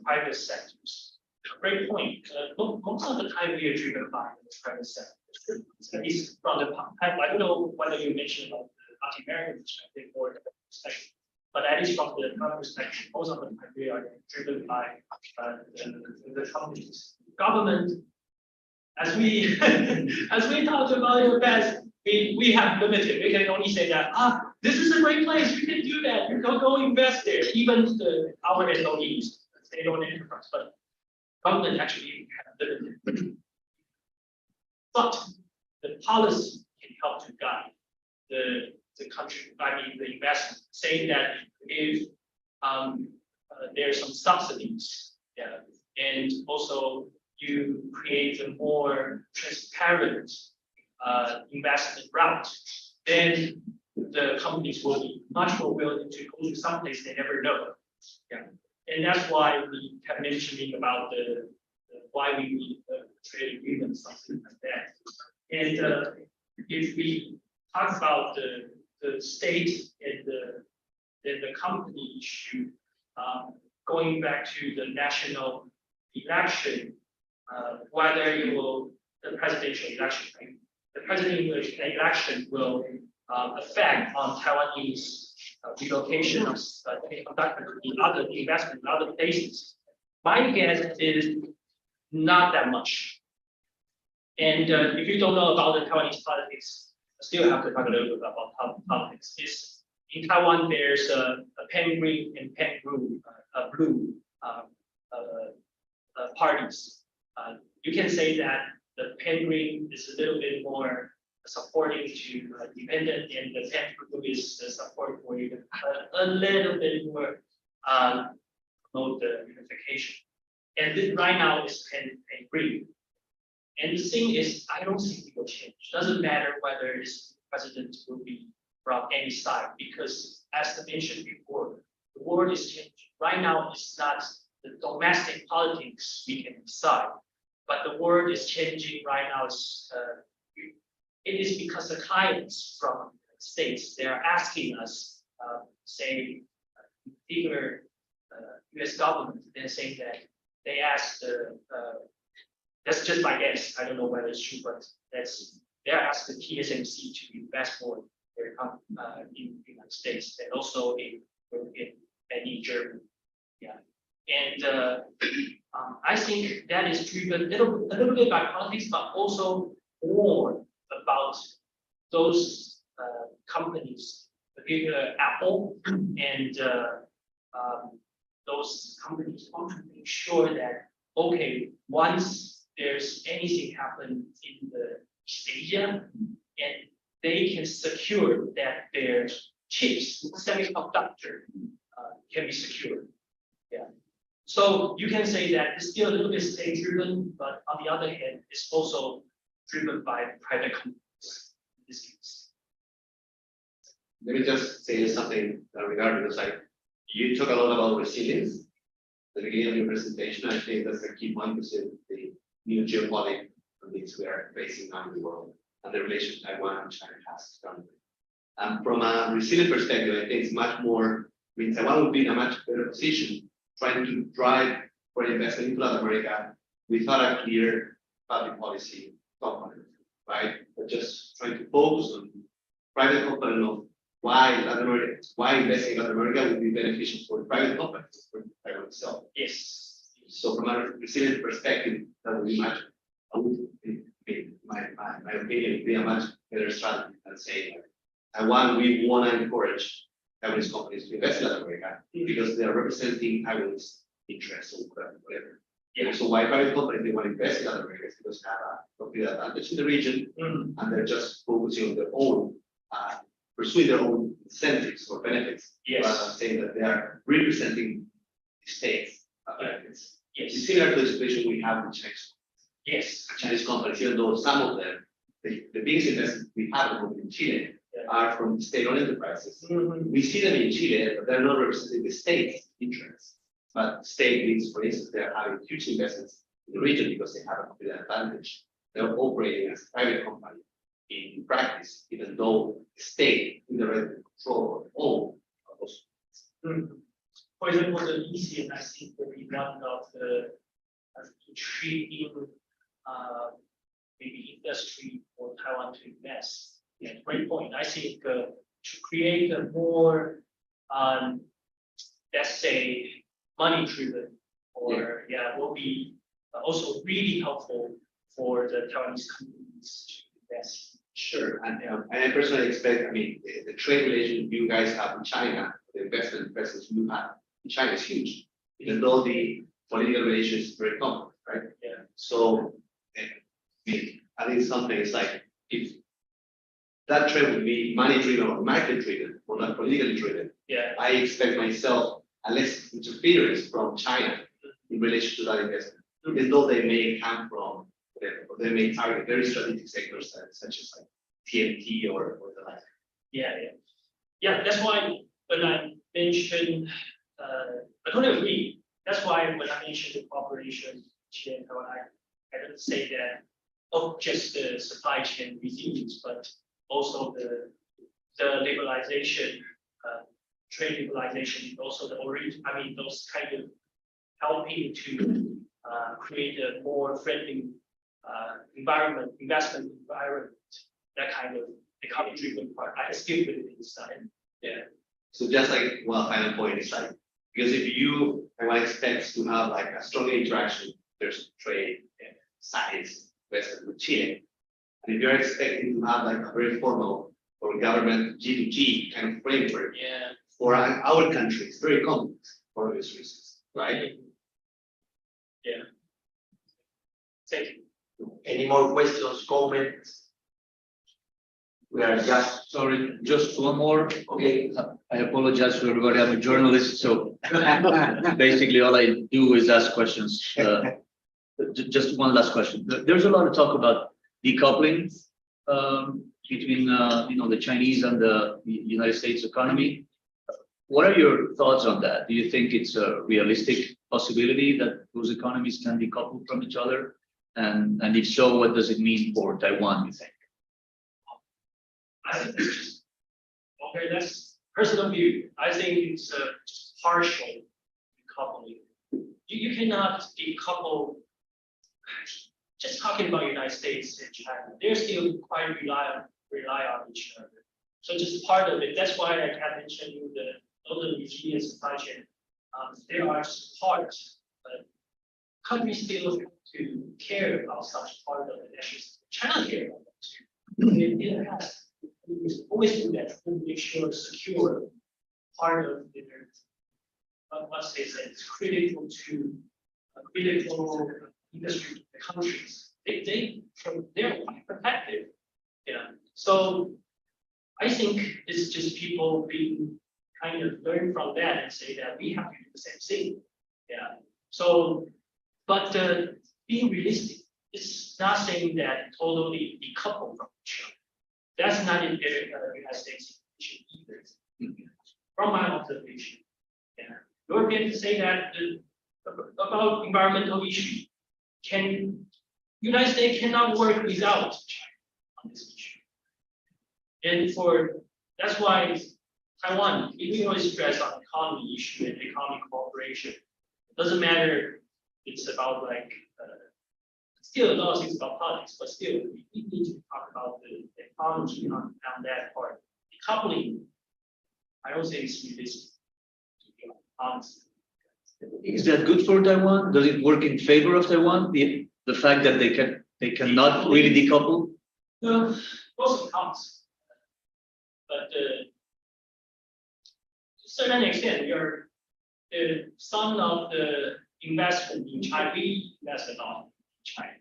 private sectors? Great point. Most of the time we are driven by the private sector. At least from the, I don't know whether you mentioned about the Latin American perspective or the perspective, but at least from the private perspective, most of the time we are driven by the companies. Government, as we as we talked about in the past, we have limited. We can only say that this is a great place. You can do that. You can go invest there. Even our employees, they don't enterprise, but government actually have limited. But the policy can help to guide the country. I mean, the investment, saying that if there's some subsidies, and also you create a more transparent investment route, then the companies will be much more willing to go to some place they never know. And that's why we kept mentioning about the why we need trade agreements, something like that. And if we talk about the state and the company issue, going back to the national election, whether it will the presidential election, right? The presidential election will affect on Taiwanese relocation of semiconductors in other investment in other places. My guess is not that much. And if you don't know about the Taiwanese politics, I still have to talk a little bit about politics. In Taiwan, there's a pen green and pen blue parties. You can say that the pen green is a little bit more supporting to dependent, and the pen blue is support for even a little bit more promote the unification. And this right now is pen green. And the thing is, I don't think it will change. Doesn't matter whether this president will be from any side, because as I mentioned before, the world is changing. Right now, it's not the domestic politics we can decide, but the world is changing right now. It is because the clients from states, they are asking us, say, particular U.S. government, they're saying that they asked that's just my guess. I don't know whether it's true, but they're asking TSMC to invest more in the United States and also in Germany. And I think that is driven a little bit by politics, but also more about those companies, particularly Apple, and those companies want to make sure that, okay, once there's anything happen in the East Asia, and they can secure that their chips, semiconductor, can be secured. So you can say that it's still a little bit state-driven, but on the other hand, it's also driven by private companies in this case. Let me just say something regarding this. Like you talk a lot about resilience at the beginning of your presentation. I think that's a key point, because the new geopolitical things we are facing now in the world and the relation Taiwan and China has currently. From a resilient perspective, I think it's much more, I mean, Taiwan would be in a much better position trying to drive for investment into Latin America without a clear public policy component, right? But just trying to focus on private component of why Latin America, why investing in Latin America would be beneficial for the private companies, for Taiwan itself. Yes. So from a resilient perspective, that would be much, I would, my opinion, would be a much better strategy than saying, Taiwan, we want to encourage Taiwanese companies to invest in Latin America because they are representing Taiwanese interests or whatever. Yeah. So why private companies they want to invest in Latin America is because they have a competitive advantage in the region, and they're just focusing on their own, pursuing their own incentives or benefits, Yes. rather than saying that they are representing the state's benefits. Yes. It's similar to the situation we have with Yes. Chinese companies, even though some of them, the biggest investments we have in Chile are from state-owned enterprises. We see them in Chile, but they're not representing the state's interests. But state means, for instance, they're having huge investments in the region because they have a competitive advantage. They're operating as a private company in practice, even though the state in the right control of those. For example, the ECN, I think will be one of the intriguing maybe industry for Taiwan to invest. Yeah, great point. I think to create a more, let's say, money-driven, or will be also really helpful for the Taiwanese companies to invest. Sure, and I personally expect, I mean, the trade relation you guys have in China, the investment presence you have in China is huge, even though the political relations is very complex, right? Yeah. So, I think something is like, if that trade would be money-driven or market-driven or not politically driven, Yeah. I expect myself a less interference from China in relation to that investment, even though they may come from, or they may target very strategic sectors such as like TMT or the like. Yeah. That's why when I mentioned, I totally agree. That's why when I mentioned the cooperation, I didn't say that not just the supply chain resilience, but also the liberalization, trade liberalization, also the origin. I mean, those kind of helping to create a more friendly environment, investment environment, that kind of economy-driven part. I still believe inside. Yeah. So just like one final point is like, because if you expect to have like a strong interaction, there's trade, science, investment with Chile, and if you're expecting to have like a very formal or government G2G kind of framework for our country, it's very complex for obvious reasons, right? Yeah. Thank you. Any more questions, comments? We are just, Sorry, just one more. okay. I apologize to everybody. I'm a journalist, so basically all I do is ask questions. Just one last question. There's a lot of talk about decoupling between the Chinese and the United States economy. What are your thoughts on that? Do you think it's a realistic possibility that those economies can decouple from each other? And if so, what does it mean for Taiwan, you think? I think it's just, okay, that's personal view. I think it's just partial decoupling. You cannot decouple, just talking about United States and China, they're still quite rely on each other. So just part of it, that's why I have mentioned you the other resilient supply chain. They are just parts, but countries still have to care about such part of the national. China care about that too. It has. We always do that to make sure secure part of their what they say it's critical to critical industry countries. They're quite protective. Yeah. So I think it's just people being kind of learn from that and say that we have to do the same thing. Yeah. So, but being realistic, it's not saying that totally decouple from each other. That's not in the United States either. From my observation, Europeans say that about environmental issues can United States cannot work without China on this issue. And that's why Taiwan, even though it's stressed on economy issue and economic cooperation, it doesn't matter. It's about like still a lot of things about politics, but still we need to talk about the economy on that part. Decoupling, I don't think it's realistic, to be honest. Is that good for Taiwan? Does it work in favor of Taiwan? The fact that they cannot really decouple? Pros and cons. But to a certain extent, some of the investment in China, we invest a lot in China.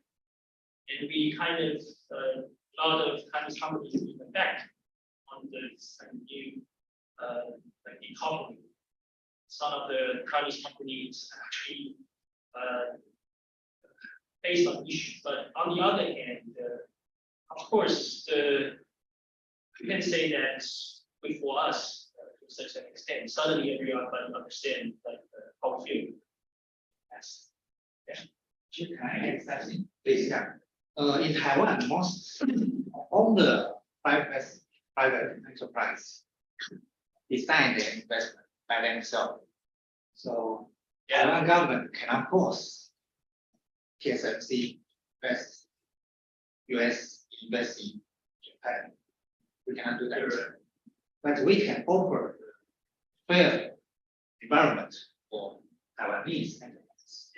And we kind of, a lot of Chinese companies effect on this new, like decoupling. Some of the Chinese companies actually based on issues, but on the other hand, of course, we can say that good for us to such an extent. Suddenly, everyone understand like how we feel. Yes. Can I add something? Please, yeah. In Taiwan, most all the private enterprise design their investment by themselves. So Taiwan government cannot force TSMC invest, US invest in Japan. We cannot do that. But we can offer fair environment for Taiwanese enterprise.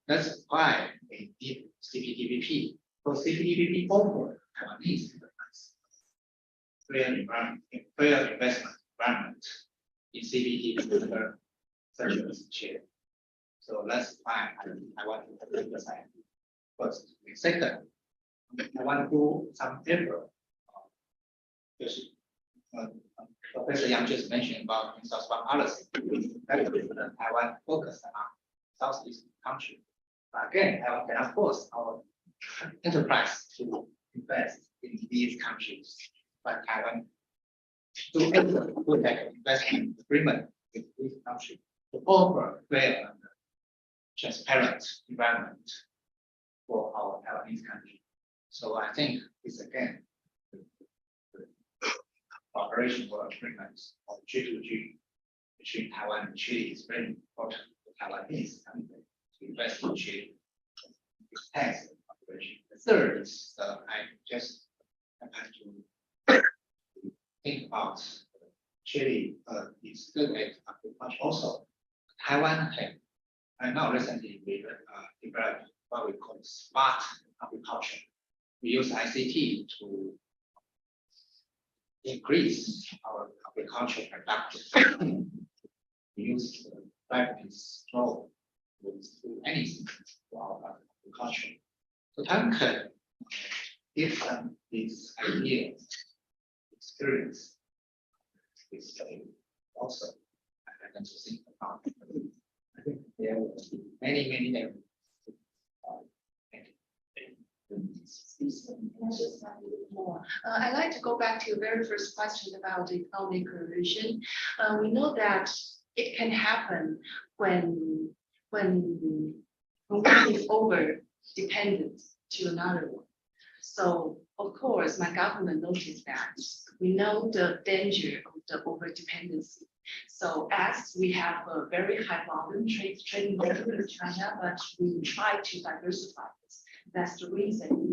That's why we need CPTPP. For CPTPP offer Taiwanese enterprise fair environment, fair investment environment in CPTPP share. So that's why I want to emphasize. First, second, I want to do some effort. Just, Professor Yang just mentioned about Southbound policy. That is Taiwan focused on Southeast country. But again, Taiwan cannot force our enterprise to invest in these countries. But Taiwan do effort to have investment agreement with these countries to offer fair and transparent environment for our Taiwanese country. So I think it's again cooperation or agreements of G2G between Taiwan and Chile is very important for Taiwanese country to invest in Chile. Thanks. The third is I just have to think about Chile is good at agriculture also. Taiwan have now recently we developed what we call smart agriculture. We use ICT to increase our agricultural production. We use rapid flow to do anything for our agriculture. So Taiwan can give them this idea, experience, this also. I can just think about. I think there are many areas. I'd like to go back to your very first question about the economic evolution. We know that it can happen when one is over dependent to another one. So of course, my government noticed that. We know the danger of the over dependency. So as we have a very high volume trading volume with China, but we try to diversify this. That's the reason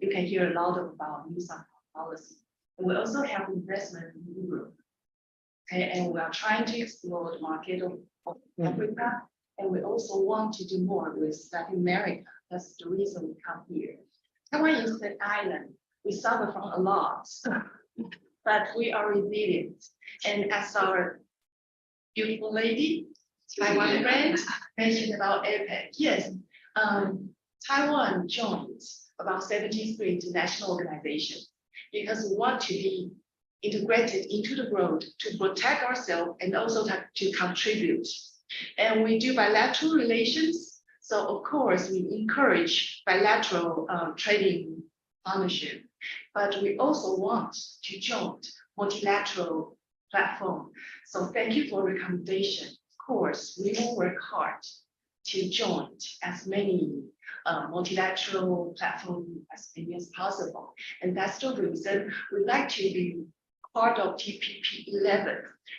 you can hear a lot about new policy. And we also have investment in Europe. Okay, and we are trying to explore the market of Africa, and we also want to do more with Latin America. That's the reason we come here. Taiwan is an island. We suffer from a lot, but we are resilient. And as our beautiful lady, Taiwan friend, mentioned about APEC, yes, Taiwan joined about 73 international organizations because we want to be integrated into the world to protect ourselves and also to contribute. And we do bilateral relations. So of course, we encourage bilateral trading partnership, but we also want to join multilateral platform. So thank you for recommendation. Of course, we will work hard to join as many multilateral platforms as many as possible. And that's the reason we'd like to be part of TPP 11.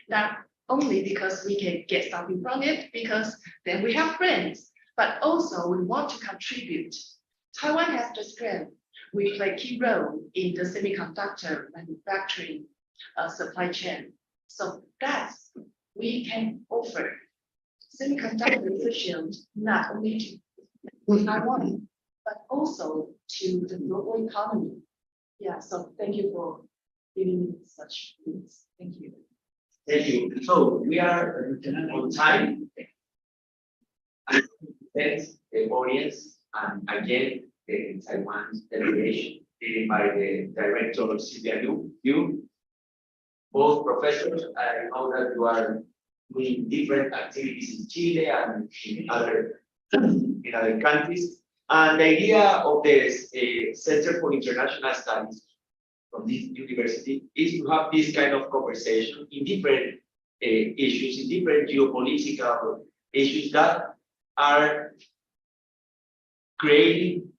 Not only because we can get something from it, because then we have friends, but also we want to contribute. Taiwan has the strength. We play key role in the semiconductor manufacturing supply chain. So that's we can offer semiconductor solutions not only to Taiwan, but also to the global economy. Yeah, so thank you for giving me such news. Thank you. Thank you. So we are on time. Thanks the audience and again the Taiwan delegation led by the director of CPIU. You, both professors, I know that you are doing different activities in Chile and in other countries. And the idea of this Center for International Studies from this university is to have this kind of conversation in different issues, in different geopolitical issues that are creating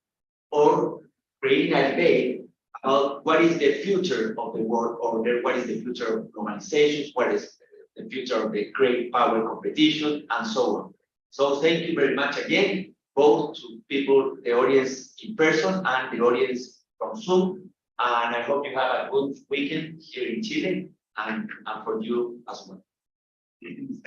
a debate about what is the future of the world order, what is the future of globalization, what is the future of the great power competition, and so on. So thank you very much again, both to people, the audience in person and the audience from Zoom. And I hope you have a good weekend here in Chile and for you as well. Thank you.